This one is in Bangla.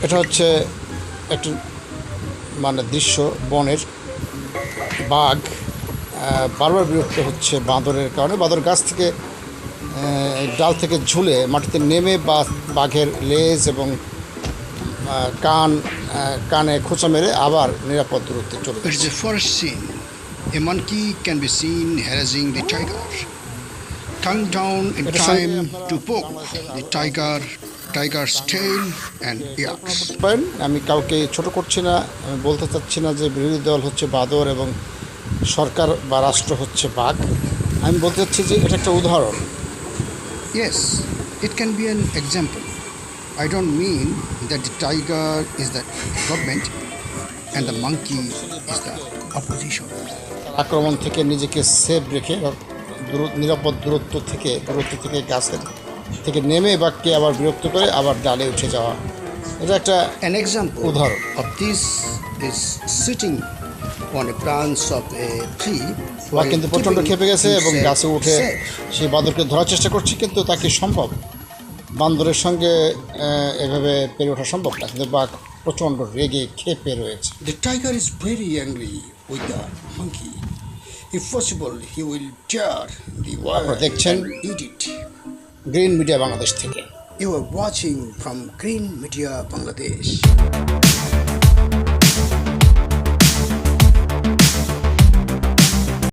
এটা হচ্ছে একটা মানে দৃশ্য বনের বাঘ বারবার বিরক্ত হচ্ছে বাঁদরের কারণে। বাঁদর গাছ থেকে ডাল থেকে ঝুলে মাটিতে নেমে বাঘের লেজ এবং কানে খোঁচা মেরে আবার নিরাপদ দূরত্বে চলে It is যাচ্ছে। a forest scene. A monkey can be seen harassing the tiger. Tongue down in এটার সঙ্গে time আপনারা to poke বাংলাদেশের the tiger's tail and ears. পারেন। আমি কাউকে ছোট করছি না, আমি বলতে চাচ্ছি না যে বিরোধী দল হচ্ছে বাঁদর এবং সরকার বা রাষ্ট্র হচ্ছে বাঘ। আমি বলতে চাচ্ছি যে এটা একটা উদাহরণ। Yes, it can be an example. I don't mean that the tiger is the government and the monkey is the opposition. আক্রমণ থেকে নিজেকে সেফ রেখে নিরাপদ দূরত্ব থেকে গাছের থেকে নেমে বাঘকে আবার বিরক্ত করে আবার ডালে উঠে যাওয়া, এটা একটা An example উদাহরণ। of this is sitting on a branch of a tree বাঘ while কিন্তু প্রচণ্ড keeping খেপে গেছে এবং himself গাছে উঠে safe. সেই বাঁদরকে ধরার চেষ্টা করছে, কিন্তু তাকে সম্ভব বান্দরের সঙ্গে এভাবে পেরে ওঠা সম্ভব না, কিন্তু বাঘ প্রচণ্ড রেগে খেপে রয়েছে। The tiger is very angry with the monkey. If possible, he will tear the wire আপনারা দেখছেন and eat it. Green media Bangladesh থেকে। You are watching from Green Media Bangladesh.